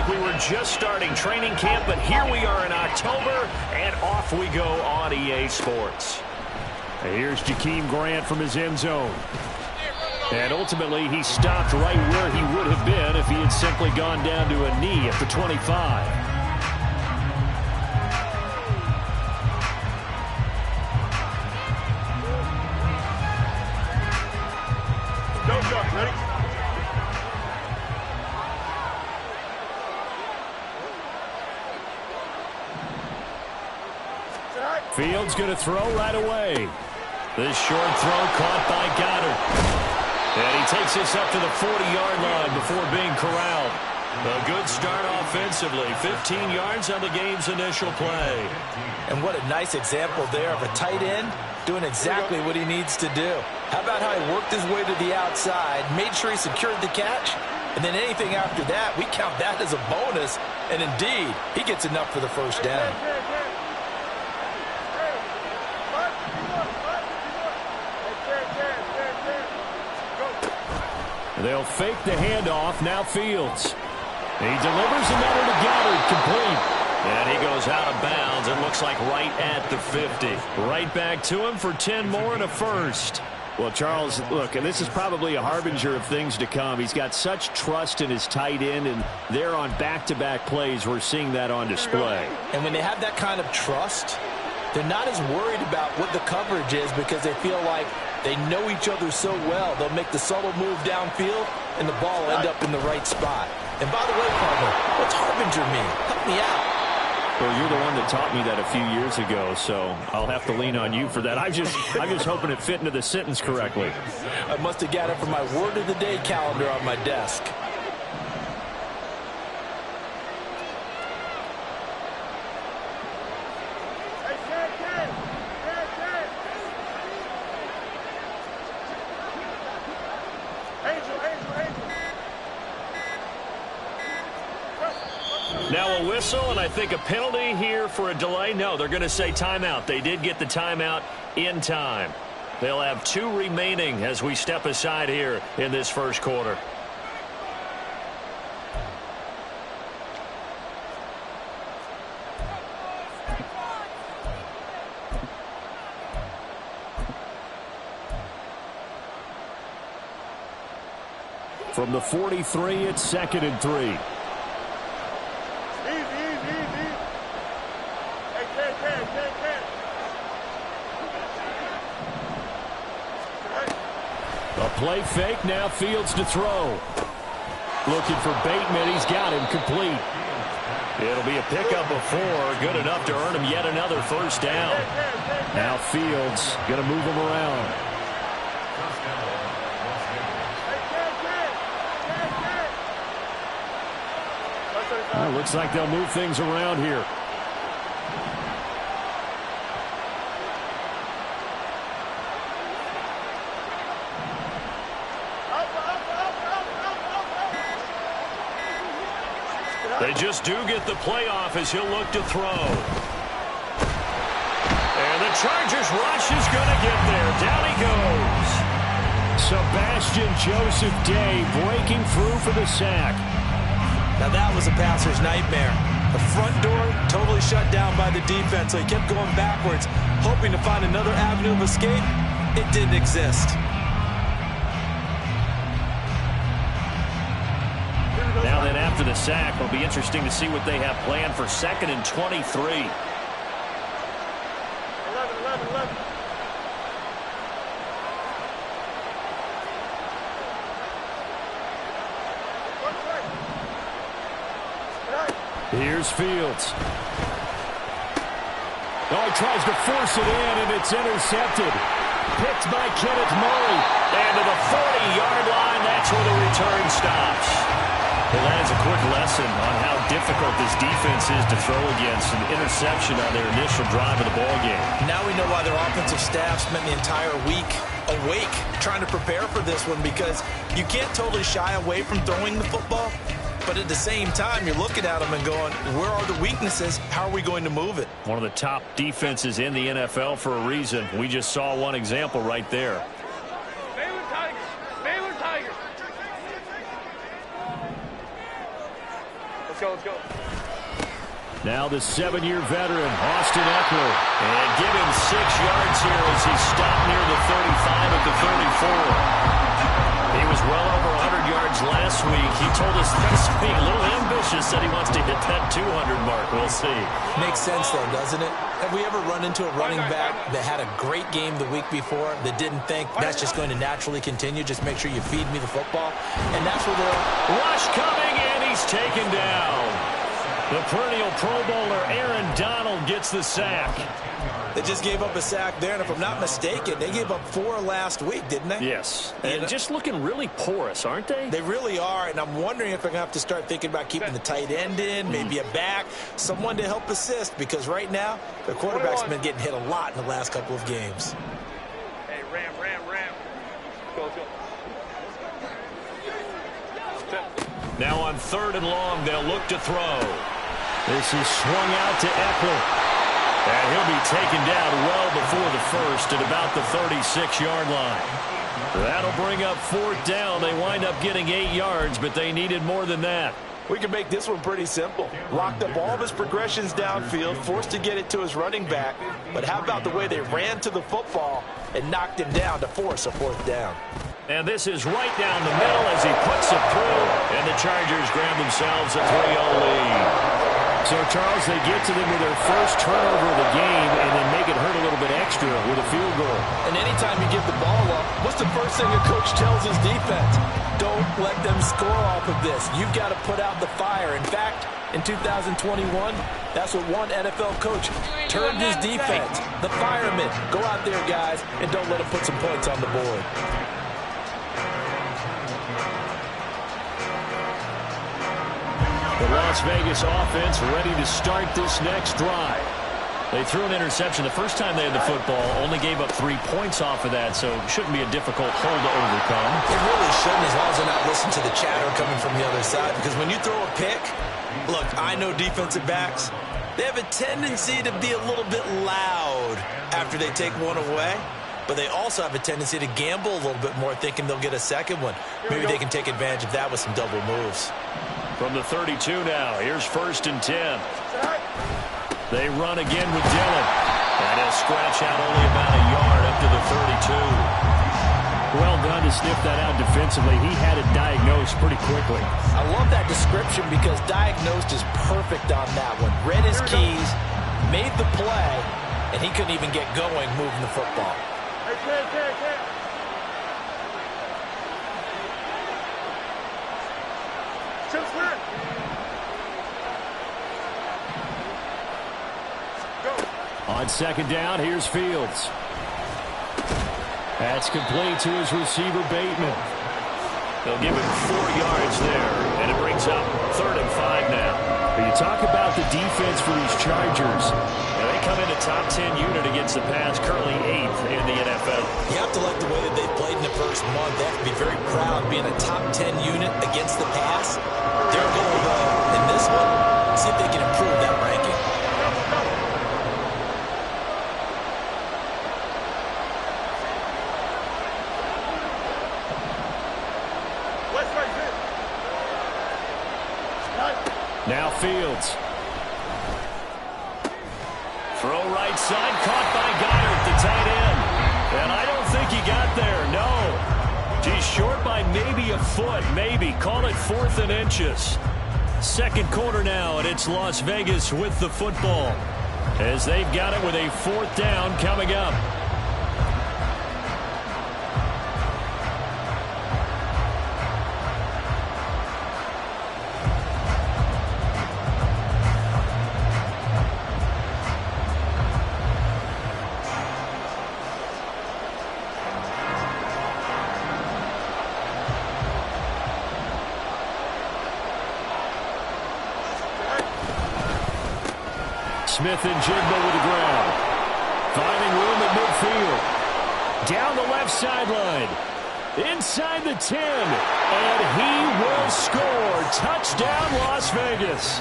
like we were just starting training camp, but here we are in October, and off we go on EA Sports. And here's Jakeem Grant from his end zone. And ultimately, he stopped right where he would have been if he had simply gone down to a knee at the 25. Fields going to throw right away. This short throw caught by Goddard. And he takes this up to the 40-yard line before being corralled. A good start offensively. 15 yards on the game's initial play. And what a nice example there of a tight end doing exactly what he needs to do. How about how he worked his way to the outside, made sure he secured the catch, and then anything after that, we count that as a bonus. And indeed, he gets enough for the first down. They'll fake the handoff. Now Fields. He delivers another to Goddard, complete. And he goes out of bounds. It looks like right at the 50. Right back to him for 10 more and a first. Well, Charles, look, and this is probably a harbinger of things to come. He's got such trust in his tight end, and they're on back-to-back plays. We're seeing that on display. And when they have that kind of trust, they're not as worried about what the coverage is because they feel like they know each other so well. They'll make the subtle move downfield, and the ball will end up in the right spot. And by the way, partner, what's harbinger mean? Help me out. Well, you're the one that taught me that a few years ago, so I'll have to lean on you for that. I'm just hoping it fit into the sentence correctly. I must have got it from my word of the day calendar on my desk. Now a whistle, and I think a penalty here for a delay. No, they're going to say timeout. They did get the timeout in time. They'll have 2 remaining as we step aside here in this first quarter. From the 43, it's 2nd and 3. A play fake, now Fields to throw. Looking for Bateman, he's got him complete. It'll be a pickup of 4, good enough to earn him yet another first down. Now Fields going to move him around. Well, looks like they'll move things around here. They just do get the playoff as he'll look to throw. And the Chargers rush is going to get there. Down he goes. Sebastian Joseph Day breaking through for the sack. Now that was a passer's nightmare. The front door totally shut down by the defense, so he kept going backwards, hoping to find another avenue of escape. It didn't exist. Now then, after the sack, it'll be interesting to see what they have planned for 2nd and 23. Here's Fields. Oh, he tries to force it in, and it's intercepted. Picked by Kenneth Murray. And to the 40-yard line, that's where the return stops. Well, that is a quick lesson on how difficult this defense is to throw against. An interception on their initial drive of the ballgame. Now we know why their offensive staff spent the entire week awake trying to prepare for this one, because you can't totally shy away from throwing the football, but at the same time, you're looking at them and going, where are the weaknesses? How are we going to move it? One of the top defenses in the NFL for a reason. We just saw one example right there. Baylor Tigers! Baylor Tigers! Now the 7-year veteran, Austin Ekeler. And give him 6 yards here as he stopped near the 35 at the 34. He was well over 100 yards last week. He told us this week, a little ambitious, said he wants to hit that 200 mark. We'll see. Makes sense, though, doesn't it? Have we ever run into a running back that had a great game the week before that didn't think that's just going to naturally continue? Just make sure you feed me the football. And that's where they're... Rush coming, and he's taken down. The perennial Pro Bowler Aaron Donald gets the sack. They just gave up a sack there, and if I'm not mistaken, they gave up 4 last week, didn't they? Yes, and just looking really porous, aren't they? They really are, and I'm wondering if they're going to have to start thinking about keeping the tight end in, maybe a back, someone to help assist, because right now, their quarterback's been getting hit a lot in the last couple of games. Hey, Ram. Go. Now on 3rd and long, they'll look to throw. This is swung out to Ekeler. And he'll be taken down well before the first at about the 36-yard line. That'll bring up 4th down. They wind up getting 8 yards, but they needed more than that. We can make this one pretty simple. Locked up all of his progressions downfield, forced to get it to his running back. But how about the way they ran to the football and knocked him down to force a 4th down? And this is right down the middle as he puts it through. And the Chargers grab themselves a 3-0 lead. So, Charles, they get to them with their first turnover of the game and then make it hurt a little bit extra with a field goal. And anytime you give the ball up, what's the first thing a coach tells his defense? Don't let them score off of this. You've got to put out the fire. In fact, in 2021, that's what one NFL coach turned his defense. The firemen. Go out there, guys, and don't let them put some points on the board. The Las Vegas offense ready to start this next drive. They threw an interception the first time they had the football, only gave up 3 points off of that, so it shouldn't be a difficult hole to overcome. It really shouldn't, as long as they're not listening to the chatter coming from the other side, because when you throw a pick, look, I know defensive backs, they have a tendency to be a little bit loud after they take one away. But they also have a tendency to gamble a little bit more, thinking they'll get a second one. Maybe they can take advantage of that with some double moves. From the 32 now, here's 1st and 10. They run again with Dillon. And he'll scratch out only about a yard up to the 32. Well done to sniff that out defensively. He had it diagnosed pretty quickly. I love that description because diagnosed is perfect on that one. Read his keys, made the play, and he couldn't even get going moving the football. On 2nd down, here's Fields. That's complete to his receiver, Bateman. They'll give him 4 yards there, and it brings up 3rd and 5 now. But you talk about the defense for these Chargers. Now they come into top 10 unit against the pass, currently 8th in the NFL. You have to like the way that they've played in the first month. They have to be very proud being a top 10 unit against the pass. They're going to, in this one, see if they can improve that ranking. Now Fields. Throw right side, caught by Goddard, the tight end. And I don't think he got there, no. He's short by maybe a foot, maybe. Call it 4th and inches. 2nd quarter now, and it's Las Vegas with the football, as they've got it with a 4th down coming up. Smith-Njigba with the ground. Finding room at midfield. Down the left sideline. Inside the 10. And he will score. Touchdown, Las Vegas.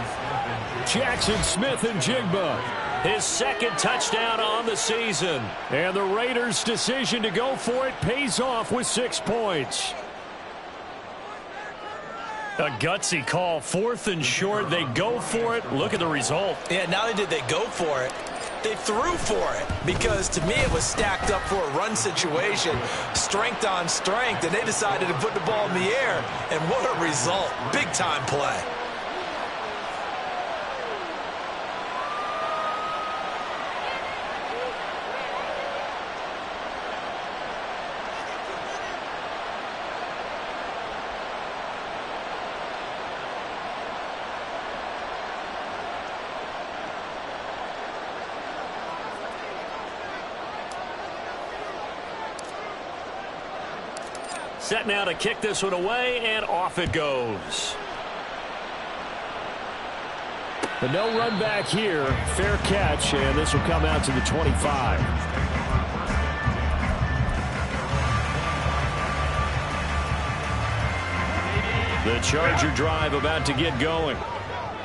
Jackson Smith-Njigba. His 2nd touchdown on the season. And the Raiders' decision to go for it pays off with 6 points. A gutsy call. 4th and short. They go for it. Look at the result. Yeah, not only did they go for it, they threw for it, because to me it was stacked up for a run situation, strength on strength, and they decided to put the ball in the air, and what a result. Big-time play. Set now to kick this one away, and off it goes. The no run back here. Fair catch, and this will come out to the 25. The Charger drive about to get going.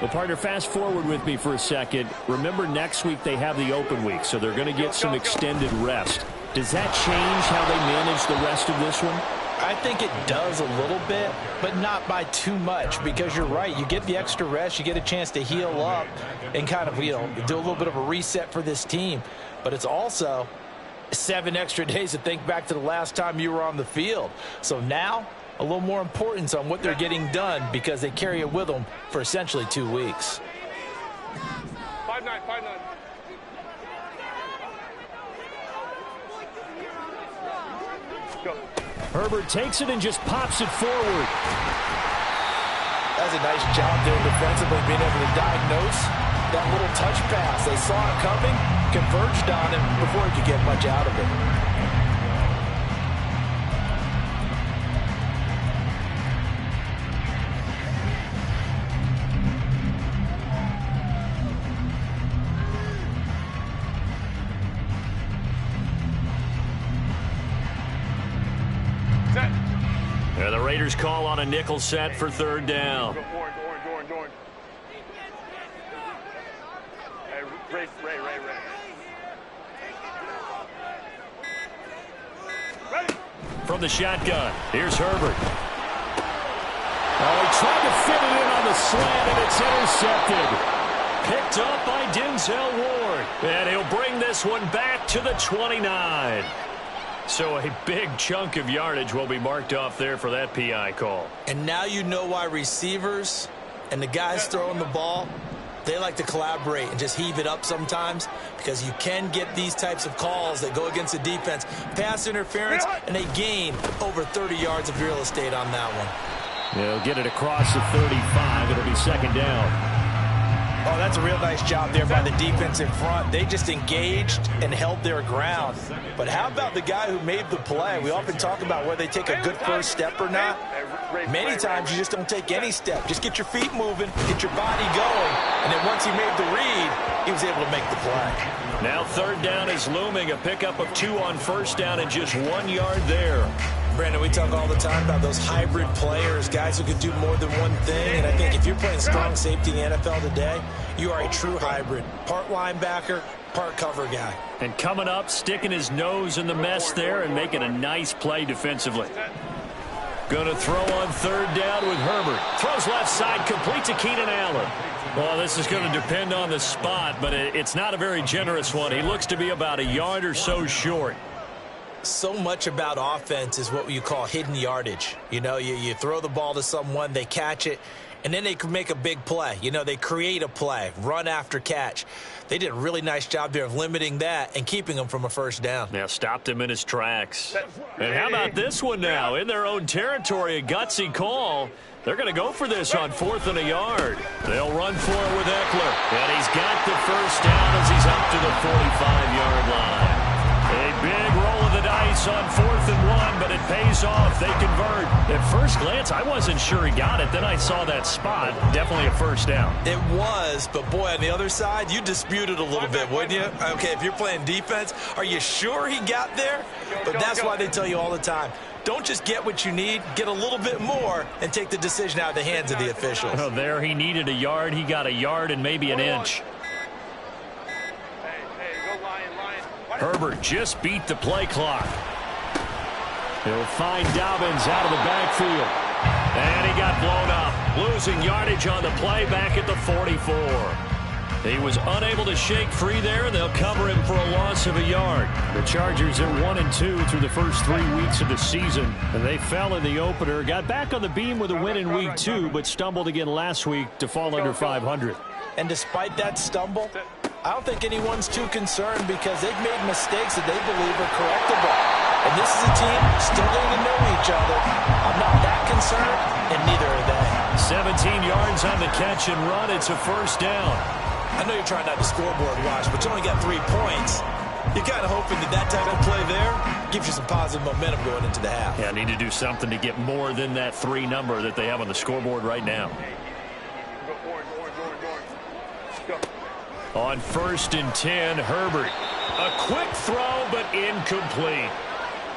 Well, partner, fast forward with me for a second. Remember, next week they have the open week, so they're going to get some extended rest. Does that change how they manage the rest of this one? I think it does a little bit, but not by too much, because you're right. You get the extra rest. You get a chance to heal up and kind of, do a little bit of a reset for this team. But it's also 7 extra days to think back to the last time you were on the field. So now, a little more importance on what they're getting done, because they carry it with them for essentially 2 weeks. 5-9, 5-9. Go. Herbert takes it and just pops it forward. That's a nice job there defensively, being able to diagnose that little touch pass. They saw it coming, converged on him before he could get much out of it. The Raiders call on a nickel set for 3rd down. Orange. Hey, Ray. Ready? From the shotgun, here's Herbert. Oh, he tried to fit it in on the slant, and it's intercepted. Picked up by Denzel Ward. And he'll bring this one back to the 29. So a big chunk of yardage will be marked off there for that PI call. And now you know why receivers and the guys throwing the ball, they like to collaborate and just heave it up sometimes, because you can get these types of calls that go against the defense. Pass interference, and they gain over 30 yards of real estate on that one. They'll get it across the 35. It'll be 2nd down. Oh, that's a real nice job there by the defense in front. They just engaged and held their ground. But how about the guy who made the play? We often talk about whether they take a good first step or not. Many times you just don't take any step. Just get your feet moving, get your body going, and then once he made the read, he was able to make the play. Now 3rd down is looming. A pickup of 2 on 1st down and just 1 yard there. Brandon, we talk all the time about those hybrid players, guys who can do more than one thing. And I think if you're playing strong safety in the NFL today, you are a true hybrid. Part linebacker, part cover guy. And coming up, sticking his nose in the mess there and making a nice play defensively. Going to throw on 3rd down with Herbert. Throws left side, complete to Keenan Allen. Well, this is going to depend on the spot, but it's not a very generous one. He looks to be about a yard or so short. So much about offense is what you call hidden yardage. You throw the ball to someone, they catch it, and then they can make a big play. They create a play, run after catch. They did a really nice job there of limiting that and keeping him from a 1st down. Now stopped him in his tracks. And how about this one now? In their own territory, a gutsy call. They're going to go for this on 4th and a yard. They'll run for it with Eckler. And he's got the 1st down as he's up to the 45-yard line. A big roll of the dice on 4th and 1, but it pays off. They convert. At first glance, I wasn't sure he got it. Then I saw that spot. Definitely a 1st down. It was, but boy, on the other side, you dispute it a little bit, wouldn't you? Okay, if you're playing defense, are you sure he got there? But that's why they tell you all the time, don't just get what you need, get a little bit more, and take the decision out of the hands of the officials. Oh, there he needed a yard. He got a yard and maybe an inch. Herbert just beat the play clock. He'll find Dobbins out of the backfield. And he got blown up. Losing yardage on the play back at the 44. He was unable to shake free there, and they'll cover him for a loss of a yard. The Chargers are 1-2 through the first 3 weeks of the season, and they fell in the opener. Got back on the beam with a win in week 2, but stumbled again last week to fall under 500. And despite that stumble, I don't think anyone's too concerned because they've made mistakes that they believe are correctable. And this is a team still getting to know each other. I'm not that concerned, and neither are they. 17 yards on the catch and run. It's a first down. I know you're trying not to scoreboard watch, but you only got 3 points. You're kind of hoping that that type of play there gives you some positive momentum going into the half. Yeah, need to do something to get more than that 3 number that they have on the scoreboard right now. On 1st and 10, Herbert. A quick throw, but incomplete.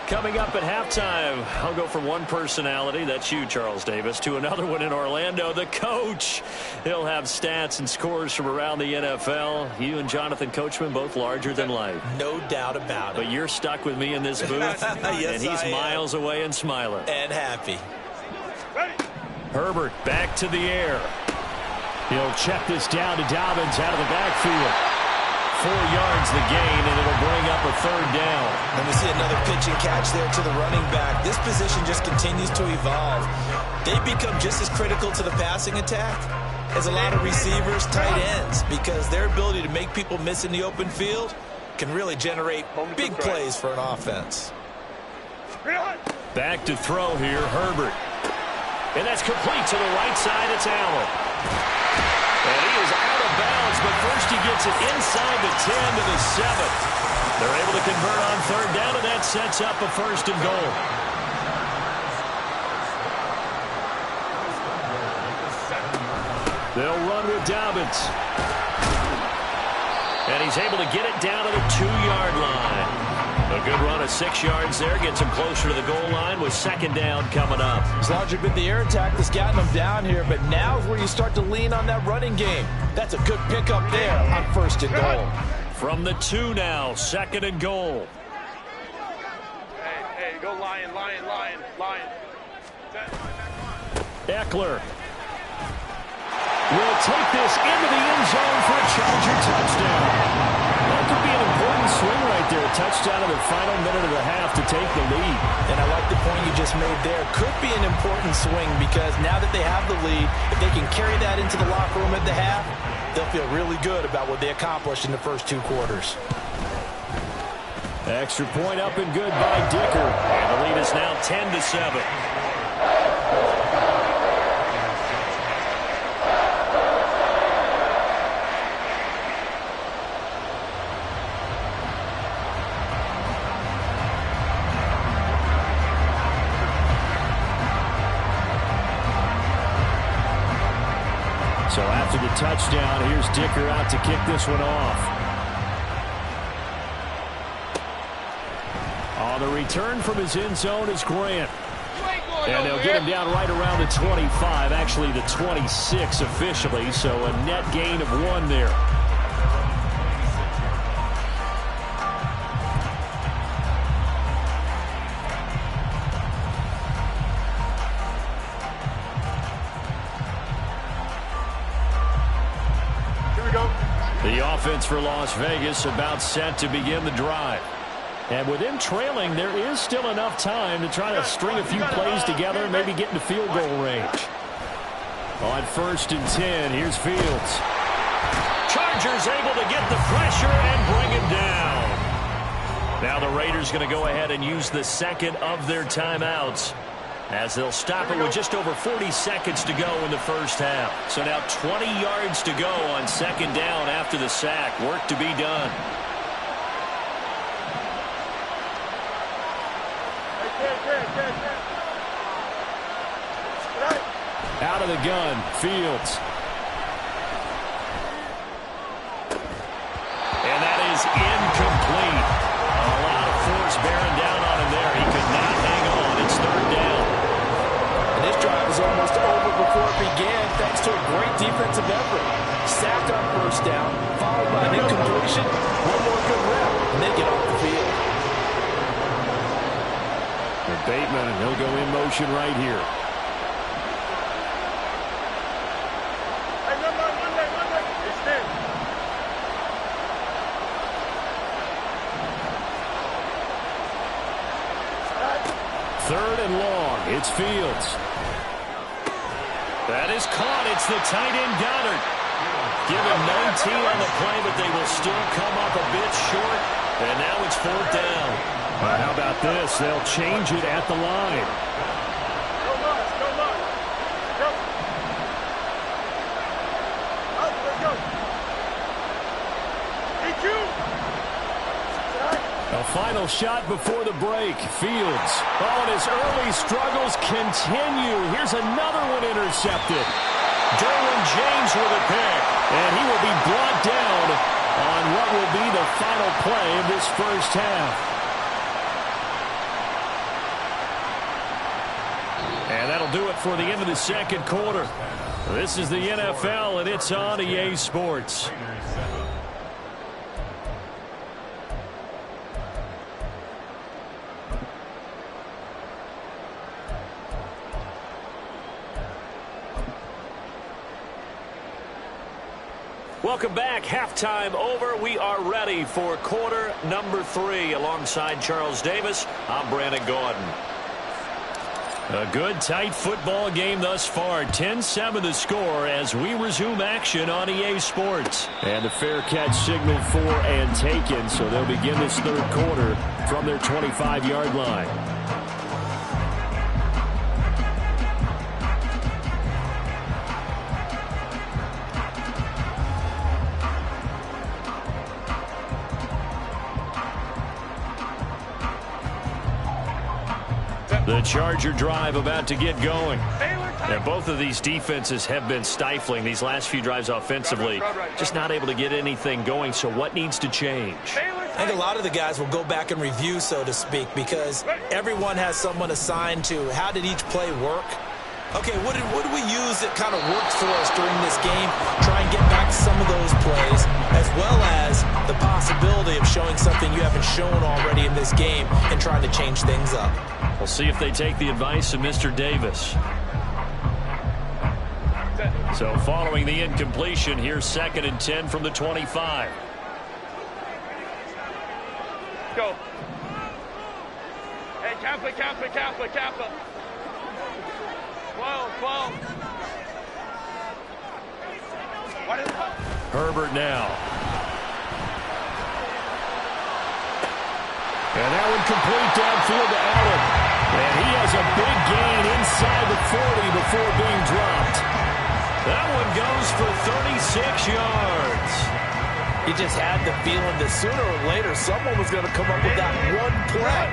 Coming up at halftime, I'll go from one personality, that's you, Charles Davis, to another one in Orlando, the coach. He'll have stats and scores from around the NFL. You and Jonathan Coachman, both larger than life. No doubt about it. But you're stuck with me in this booth, yes, and he's miles away and smiling. And happy. Herbert back to the air. He'll check this down to Dobbins out of the backfield. 4 yards the gain, and it'll bring up a 3rd down. And we see another pitch and catch there to the running back. This position just continues to evolve. They become just as critical to the passing attack as a lot of receivers, tight ends, because their ability to make people miss in the open field can really generate big plays for an offense. Back to throw here, Herbert. And that's complete to the right side. It's Allen. And he is out of bounds, but first he gets it inside the 10 to the 7. They're able to convert on 3rd down, and that sets up a 1st and goal. They'll run with Dobbins. And he's able to get it down to the 2-yard line. A good run of 6 yards there. Gets him closer to the goal line with 2nd down coming up. It's largely been the air attack that's gotten them down here, but now is where you start to lean on that running game. That's a good pickup there on 1st and goal. From the 2 now, 2nd and goal. Hey, go Lion. Eckler will take this into the end zone for a Charger touchdown. That could be an important swing right there. A touchdown in the final minute of the half to take the lead. And I like the point you just made there. Could be an important swing because now that they have the lead, if they can carry that into the locker room at the half, they'll feel really good about what they accomplished in the first 2 quarters. Extra point up and good by Dicker. And the lead is now 10 to 7. So after the touchdown, here's Dicker out to kick this one off. On the return from his end zone is Grant. And they'll get him down right around the 25, actually the 26 officially, so a net gain of 1 there. The offense for Las Vegas about set to begin the drive. And with them trailing, there is still enough time to try to string a few plays together and maybe get into field goal range. On 1st and 10, here's Fields. Chargers able to get the pressure and bring him down. Now the Raiders going to go ahead and use the 2nd of their timeouts, as they'll stop it with just over 40 seconds to go in the first half. So now 20 yards to go on 2nd down after the sack. Work to be done. Out of the gun, Fields. And that is incomplete. A lot of force bearing down on him there. He could not hang on. It's 3rd down. And this drive was almost over before it began thanks to a great defensive effort. Sacked on 1st down, followed by an incompletion. One more good rep, and they get off the field. And Bateman, he'll go in motion right here. 3rd and long. It's Fields. That is caught. It's the tight end Goddard. Give him 19 on the play, but they will still come up a bit short. And now it's 4th down. How about this? They'll change it at the line. Go, Mark. Go, Mark. Go. Up, let's go. EQ. A final shot before the break. Fields. Oh, and his early struggles continue. Here's another one intercepted. Derwin James with a pick. And he will be brought down on what will be the final play of this first half. And that'll do it for the end of the second quarter. This is the NFL, and it's on EA Sports. Welcome back. Halftime over. We are ready for quarter number 3. Alongside Charles Davis, I'm Brandon Gordon. A good, tight football game thus far. 10-7 the score as we resume action on EA Sports. And the fair catch signaled for and taken, so they'll begin this third quarter from their 25-yard line. The Charger drive about to get going. And both of these defenses have been stifling these last few drives offensively. Just not able to get anything going, so what needs to change? I think a lot of the guys will go back and review, so to speak, because everyone has someone assigned to how did each play work. Okay, what did we use that kind of worked for us during this game? Try and get back to some of those plays, as well as the possibility of showing something you haven't shown already in this game and trying to change things up. We'll see if they take the advice of Mr. Davis. So following the incompletion, here's 2nd and 10 from the 25. Go. Hey, Kappa. 12. What is it? Herbert now. And that one complete downfield to Allen. And he has a big gain inside the 40 before being dropped. That one goes for 36 yards. You just had the feeling that sooner or later someone was going to come up with that one play.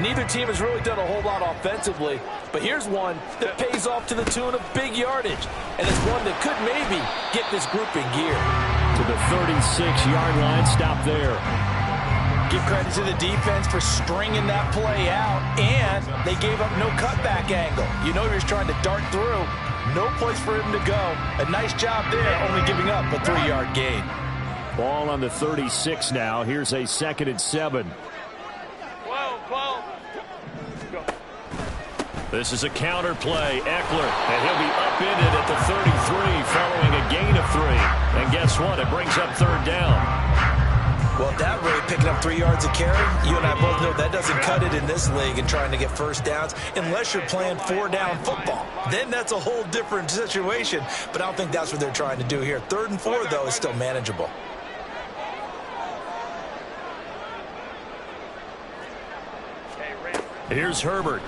Neither team has really done a whole lot offensively, but here's one that pays off to the tune of big yardage, and it's one that could maybe get this group in gear. To the 36-yard line, stop there. Give credit to the defense for stringing that play out, and they gave up no cutback angle. You know he was trying to dart through. No place for him to go. A nice job there, only giving up a 3-yard gain. Ball on the 36 now. Here's a 2nd and 7. 12. Go. This is a counter play. Eckler, and he'll be upended at the 33 following a gain of 3. And guess what? It brings up 3rd down. Well, at that rate, picking up 3 yards a carry, you and I both know that doesn't cut it in this league and trying to get first downs unless you're playing 4-down football. Then that's a whole different situation, but I don't think that's what they're trying to do here. 3rd and 4, though, is still manageable. Here's Herbert.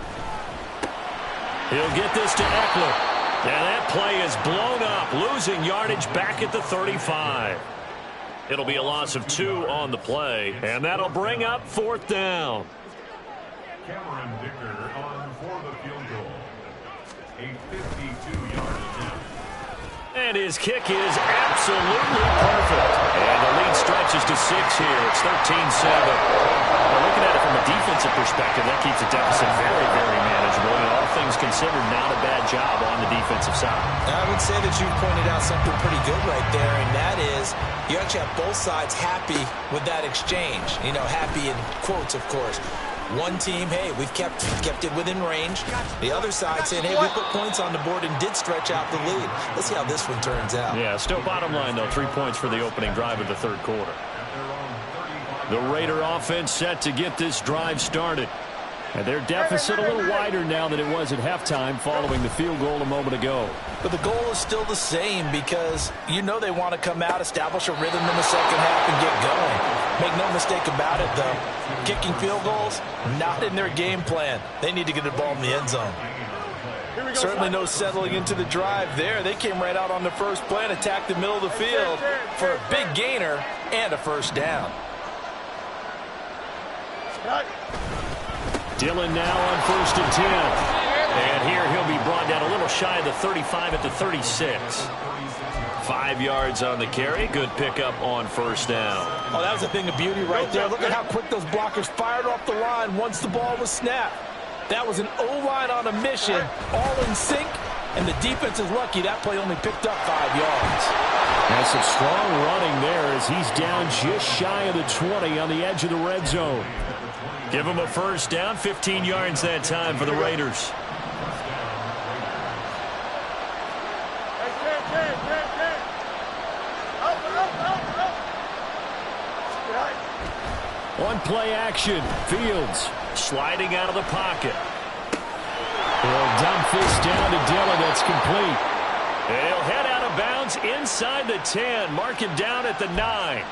He'll get this to Eckler. And that play is blown up, losing yardage back at the 35. It'll be a loss of 2 on the play, and that'll bring up 4th down. Cameron Dicker on for the field goal. A 52-yard attempt. And his kick is absolutely perfect. And the lead stretches to 6 here. It's 13-7. Looking at it from a defensive perspective, that keeps the deficit very, very manageable. And all things considered, not a bad job on the defensive side. I would say that you pointed out something pretty good right there, and that is you actually have both sides happy with that exchange. You know, happy in quotes, of course. One team, hey, we've kept it within range. The other side saying, hey, we put points on the board and did stretch out the lead. Let's see how this one turns out. Yeah, still bottom line, though, 3 points for the opening drive of the third quarter. The Raider offense set to get this drive started. And their deficit a little wider now than it was at halftime following the field goal a moment ago. But the goal is still the same because you know they want to come out, establish a rhythm in the second half, and get going. Make no mistake about it, though. Kicking field goals, not in their game plan. They need to get the ball in the end zone. Certainly no settling into the drive there. They came right out on the first play and attacked the middle of the field for a big gainer and a first down. Dillon now on 1st and 10. And here he'll be brought down a little shy of the 35 at the 36. 5 yards on the carry. Good pickup on first down. Oh, that was a thing of beauty right there. Look at how quick those blockers fired off the line once the ball was snapped. That was an O-line on a mission, all in sync, and the defense is lucky that play only picked up 5 yards. That's some strong running there as he's down just shy of the 20 on the edge of the red zone. Give him a first down, 15 yards that time for the Raiders. On play action, Fields sliding out of the pocket. He'll dump this down to Dillon. That's complete. And he'll head out of bounds inside the 10. Mark him down at the 9.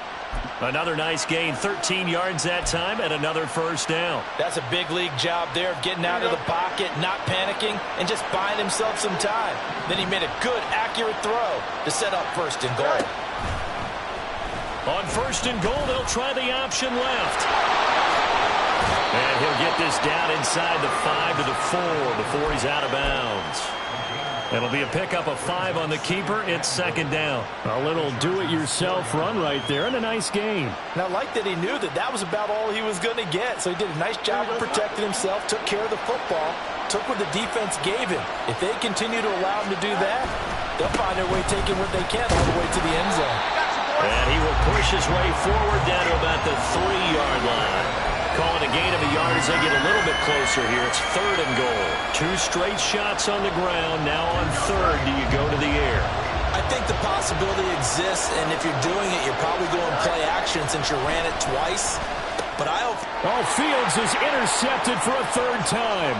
Another nice gain, 13 yards that time, and another first down. That's a big league job there of getting out of the pocket, not panicking, and just buying himself some time. Then he made a good, accurate throw to set up 1st and goal. On 1st and goal, they'll try the option left. And he'll get this down inside the 5 to the 4 before he's out of bounds. It'll be a pickup of 5 on the keeper. It's 2nd down. A little do-it-yourself run right there and a nice game. And I like that he knew that that was about all he was going to get. So he did a nice job of protecting himself, took care of the football, took what the defense gave him. If they continue to allow him to do that, they'll find their way taking what they can all the way to the end zone. And he will push his way forward down to about the 3-yard line. Calling a gain of a yard as they get a little bit closer here. It's 3rd and goal. 2 straight shots on the ground. Now on 3rd, do you go to the air? I think the possibility exists, and if you're doing it, you're probably going play action since you ran it twice. But I hope... Oh, Fields is intercepted for a 3rd time.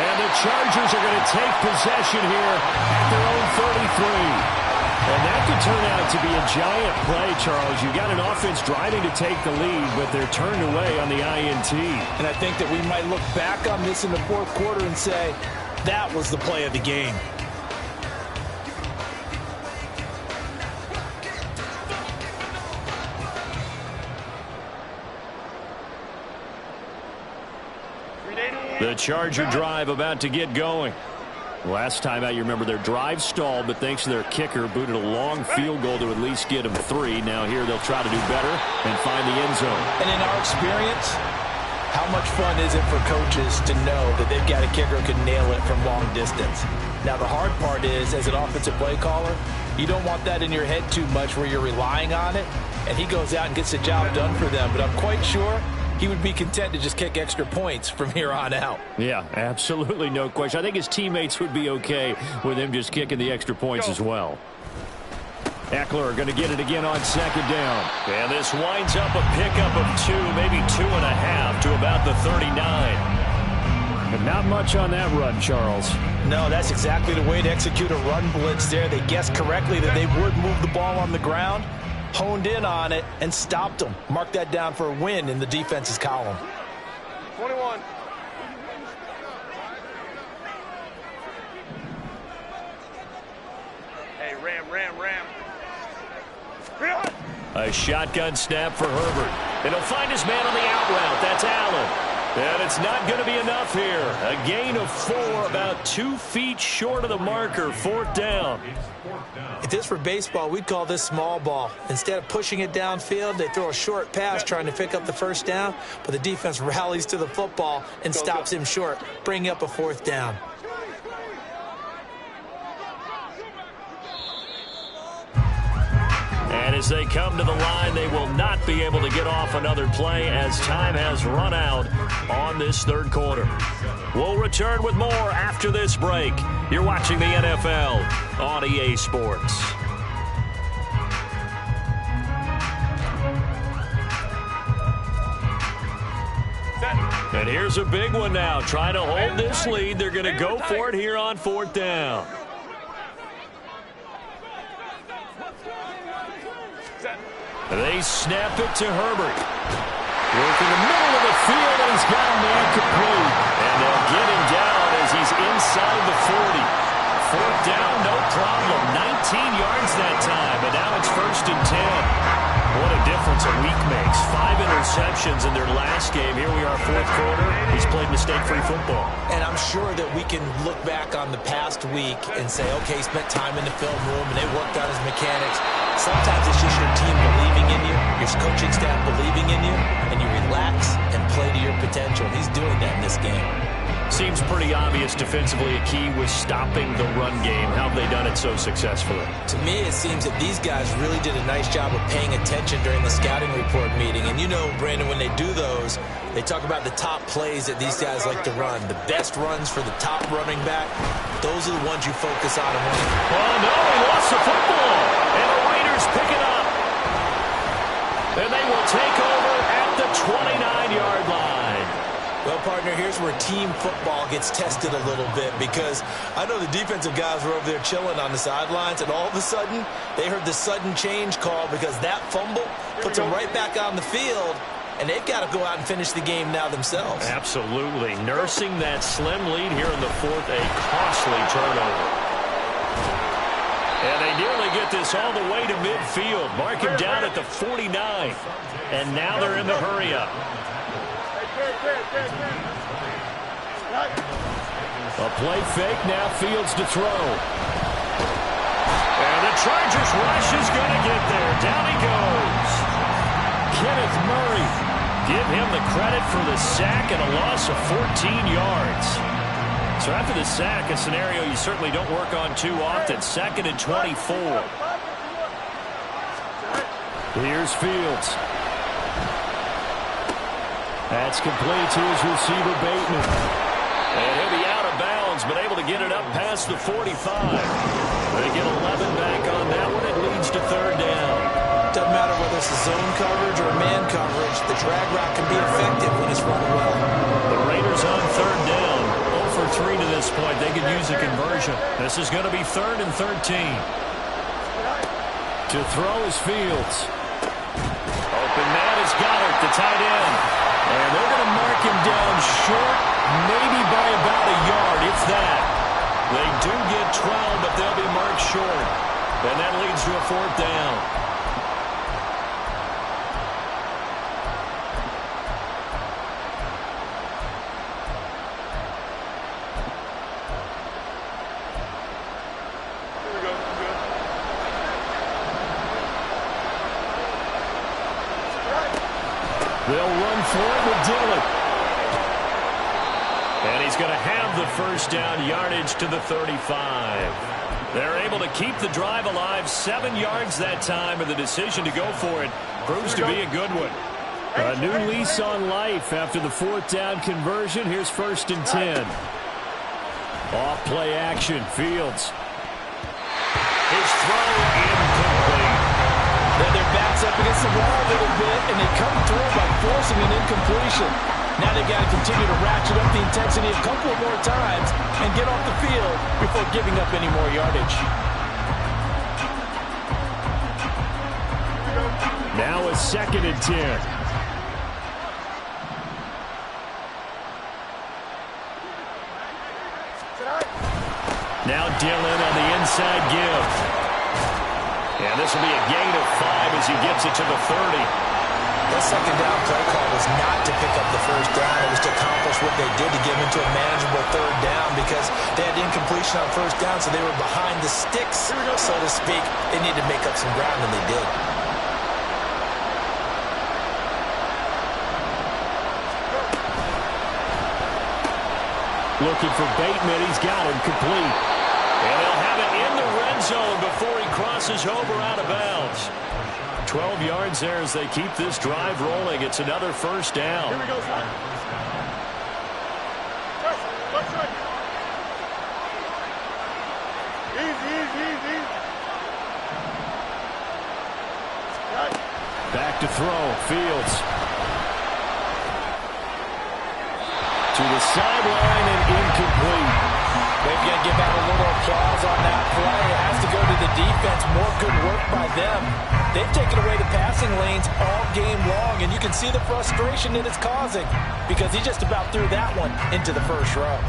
And the Chargers are going to take possession here at their own 33. And that could turn out to be a giant play, Charles. You got an offense driving to take the lead, but they're turned away on the INT. And I think that we might look back on this in the 4th quarter and say, that was the play of the game. The Charger drive about to get going. Last time out, you remember their drive stalled, but thanks to their kicker, booted a long field goal to at least get them 3. Now here they'll try to do better and find the end zone. And in our experience, how much fun is it for coaches to know that they've got a kicker who can nail it from long distance? Now the hard part is, as an offensive play caller, you don't want that in your head too much where you're relying on it, and he goes out and gets the job done for them. But I'm quite sure he would be content to just kick extra points from here on out. Yeah, absolutely no question. I think his teammates would be okay with him just kicking the extra points as well. Eckler going to get it again on 2nd down. And this winds up a pickup of 2, maybe 2.5 to about the 39. But not much on that run, Charles. No, that's exactly the way to execute a run blitz there. They guessed correctly that they would move the ball on the ground, honed in on it, and stopped them. Mark that down for a win in the defense's column. 21. Hey, ram. A shotgun snap for Herbert. And he'll find his man on the out route. That's Allen. And it's not going to be enough here. A gain of 4, about 2 feet short of the marker. 4th down. If this were baseball, we'd call this small ball. Instead of pushing it downfield, they throw a short pass trying to pick up the first down, but the defense rallies to the football and stops him short, bringing up a 4th down. And as they come to the line, they will not be able to get off another play as time has run out on this 3rd quarter. We'll return with more after this break. You're watching the NFL on EA Sports. Set. And here's a big one now. Trying to hold this lead. They're going to go for it here on 4th down. They snap it to Herbert. Working the middle of the field, and he's got a man complete. And they'll get him down as he's inside the 40. 4th down, no problem. 19 yards that time, and now it's 1st and 10. What a difference a week makes. 5 interceptions in their last game. Here we are, 4th quarter. He's played mistake-free football. And I'm sure that we can look back on the past week and say, okay, he spent time in the film room and they worked on his mechanics. Sometimes it's just your team believing in you, your coaching staff believing in you, and you relax and play to your potential. He's doing that in this game. Seems pretty obvious defensively a key was stopping the run game. How have they done it so successfully? To me, it seems that these guys really did a nice job of paying attention during the scouting report meeting. And you know, Brandon, when they do those, they talk about the top plays that these guys like to run. The best runs for the top running back, those are the ones you focus on. Oh, no, he lost the football. And the Raiders pick it up. And they will take over at the 29-yard line. Well, partner, here's where team football gets tested a little bit, because I know the defensive guys were over there chilling on the sidelines, and all of a sudden, they heard the sudden change call because that fumble puts them right back on the field, and they've got to go out and finish the game now themselves. Absolutely. Nursing that slim lead here in the 4th, a costly turnover. And they nearly get this all the way to midfield. Mark him down at the 49. And now they're in the hurry-up. A play fake, now Fields to throw. And the Chargers rush is going to get there. Down he goes. Kenneth Murray. Give him the credit for the sack and a loss of 14 yards. So after the sack, a scenario you certainly don't work on too often. 2nd and 24. Here's Fields. That's complete to his receiver, Bateman. And he'll be out of bounds, but able to get it up past the 45. They get 11 back on that one. It leads to 3rd down. Doesn't matter whether it's a zone coverage or man coverage. The drag route can be effective when it's run well. The Raiders on 3rd down. 0 for 3 to this point. They could use a conversion. This is going to be 3rd and 13. To throw is Fields. Open man is Goddard, the tight end. And they're going to mark him down short, maybe by about a yard, if that. They do get 12, but they'll be marked short. And that leads to a 4th down. They'll run for it with Dillon. And he's going to have the 1st down, yardage to the 35. They're able to keep the drive alive, 7 yards that time, and the decision to go for it proves to be a good one. A new lease on life after the 4th down conversion. Here's 1st and 10. Off play action, Fields. His throw incomplete. Then their backs up against the wall a little bit, and they come through by forcing an incompletion. Now they've got to continue to ratchet up the intensity a couple more times and get off the field before giving up any more yardage. Now a 2nd and 10. Now Dillon on the inside give. And this will be a gain of 5 as he gets it to the 30. That 2nd down play call was not to pick up the 1st down. It was to accomplish what they did to get into a manageable 3rd down, because they had incompletion on 1st down, so they were behind the sticks, so to speak. They needed to make up some ground, and they did. Looking for Bateman. He's got him complete. And they'll have it in the red zone before he crosses over out of bounds. 12 yards there as they keep this drive rolling. It's another 1st down. Here we go, son. Left side. Easy. Back to throw. Fields. To the sideline and incomplete. They've got to give out a little applause on that play. It has to go to the defense. More good work by them. They've taken away the passing lanes all game long, and you can see the frustration that it's causing because he just about threw that one into the first row.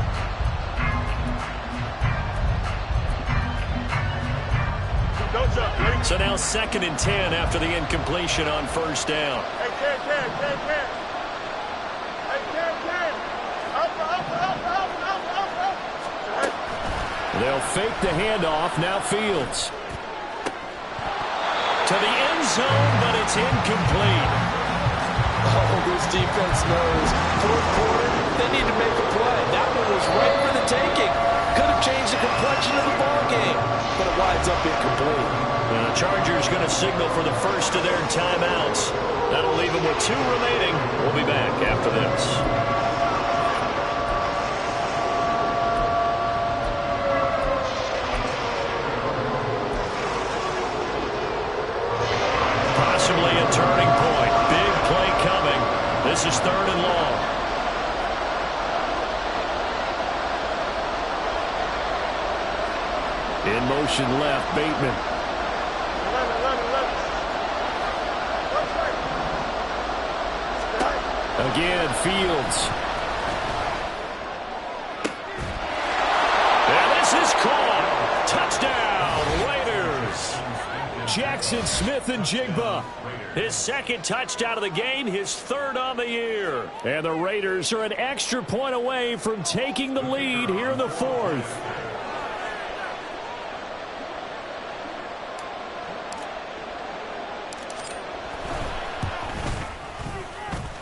So now 2nd and 10 after the incompletion on first down. Hey, Ken. They'll fake the handoff. Now Fields. To the end zone, but it's incomplete. Oh, this defense knows. Fourth quarter, they need to make a play. That one was right for the taking. Could have changed the complexion of the ball game, but it winds up incomplete. The Chargers going to signal for the first of their timeouts. That'll leave them with 2 remaining. We'll be back after this. Possibly a turning point. Big play coming. This is 3rd and long. In motion left, Bateman. Again, Fields. And this is caught. Touchdown, Raiders. Jackson Smith-Njigba. His 2nd touchdown of the game, his 3rd on the year. And the Raiders are an extra point away from taking the lead here in the 4th.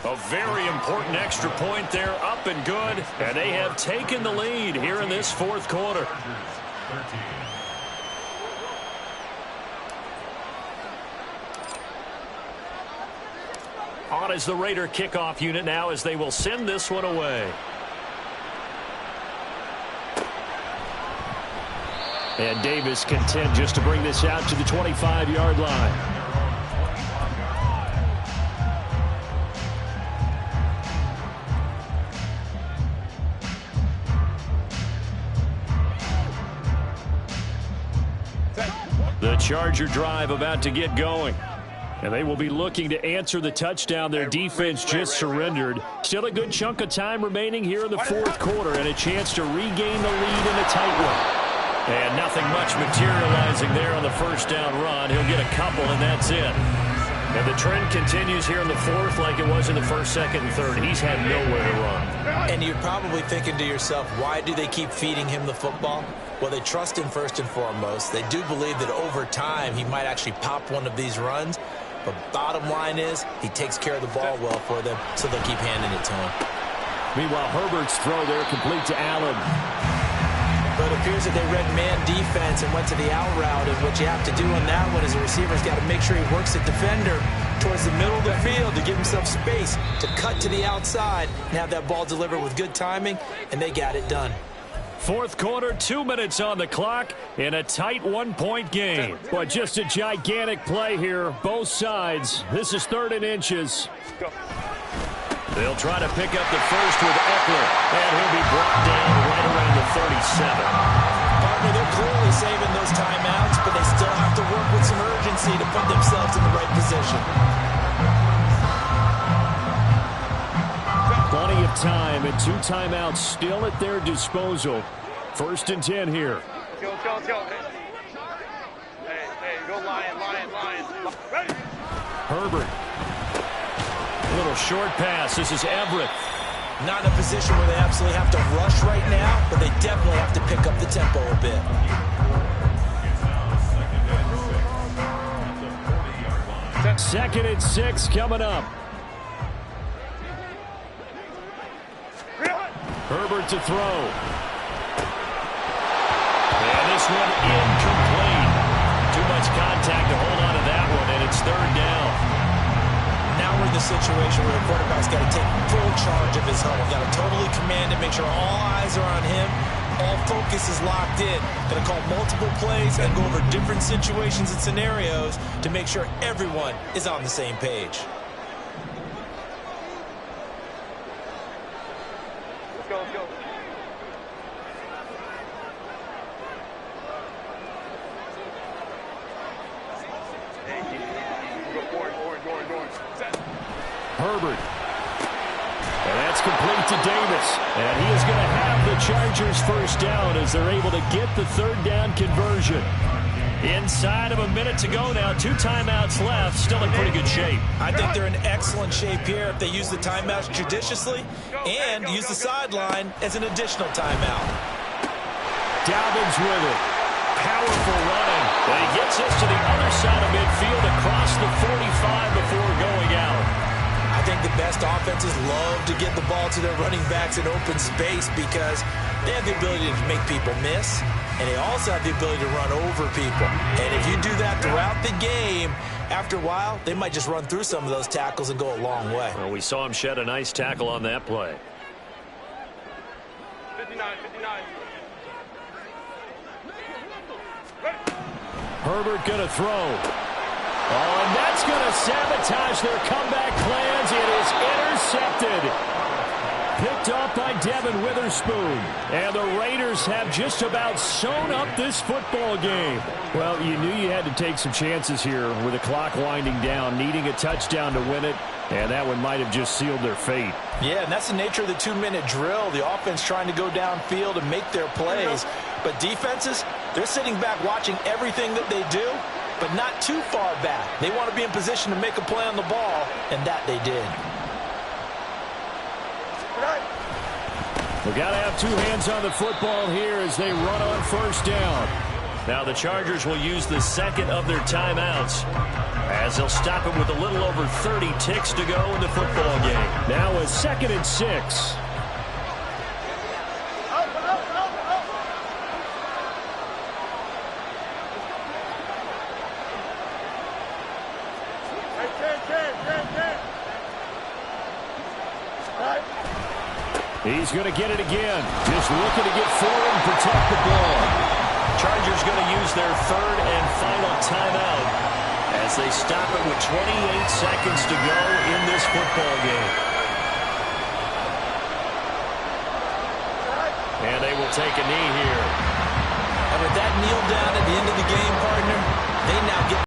A very important extra point there, up and good. And they have taken the lead here in this 4th quarter. On is the Raider kickoff unit now as they will send this one away. And Davis content just to bring this out to the 25-yard line. The Charger drive about to get going. And they will be looking to answer the touchdown their defense just surrendered. Still a good chunk of time remaining here in the 4th quarter and a chance to regain the lead in a tight one. And nothing much materializing there on the first down run. He'll get a couple, and that's it. And the trend continues here in the 4th like it was in the 1st, 2nd, and 3rd. He's had nowhere to run. And you're probably thinking to yourself, why do they keep feeding him the football? Well, they trust him first and foremost. They do believe that over time he might actually pop one of these runs. But bottom line is he takes care of the ball well for them, so they'll keep handing it to him. Meanwhile, Herbert's throw there complete to Allen. But it appears that they read man defense and went to the out route. And what you have to do on that one is the receiver's got to make sure he works the defender towards the middle of the field to give himself space to cut to the outside and have that ball delivered with good timing, and they got it done. 4th quarter, 2 minutes on the clock in a tight 1-point game. But just a gigantic play here, both sides. This is 3rd and inches. They'll try to pick up the first with Eckler, and he'll be brought down right around the 37. Partner, they're clearly saving those timeouts, but they still have to work with some urgency to put themselves in the right position. Plenty of time and 2 timeouts still at their disposal. 1st and 10 here. Let's go. Hey, go Lion. Ready? Herbert. A little short pass. This is Everett. Not in a position where they absolutely have to rush right now, but they definitely have to pick up the tempo a bit. Second and 6 coming up. Herbert to throw. And this one incomplete. Too much contact to hold on to that one, and it's 3rd down. Now we're in the situation where the quarterback's got to take full charge of his huddle. Got to totally command it, make sure all eyes are on him. All focus is locked in. Going to call multiple plays and go over different situations and scenarios to make sure everyone is on the same page. let's go, let's go. Hey, go forward. Set. Herbert. And that's complete to Davis. And he is going to have the Chargers first down as they're able to get the third down conversion. Inside of a minute to go now. 2 timeouts left. Still in pretty good shape. I think they're in excellent shape here if they use the timeouts judiciously and use the sideline as an additional timeout. Dobbins with it. Powerful running. And he gets us to the other side of midfield across the 45 before going out. I think the best offenses love to get the ball to their running backs in open space because they have the ability to make people miss, and they also have the ability to run over people. And if you do that throughout the game, after a while, they might just run through some of those tackles and go a long way. Well, we saw him shed a nice tackle on that play. 59. Herbert going to throw. Oh, and that's going to sabotage their comeback plans. It is intercepted. Picked off by Devin Witherspoon. And the Raiders have just about sewn up this football game. Well, you knew you had to take some chances here with the clock winding down, needing a touchdown to win it. And that one might have just sealed their fate. Yeah, and that's the nature of the 2-minute drill. The offense trying to go downfield and make their plays. But defenses, they're sitting back watching everything that they do, but not too far back. They want to be in position to make a play on the ball, and that they did. We've got to have 2 hands on the football here as they run on first down. Now the Chargers will use the second of their timeouts as they'll stop it with a little over 30 ticks to go in the football game. Now a 2nd and 6. He's going to get it again. Just looking to get forward and protect the ball. Chargers going to use their third and final timeout as they stop it with 28 seconds to go in this football game. And they will take a knee here. And with that kneel down at the end of the game, partner, they now get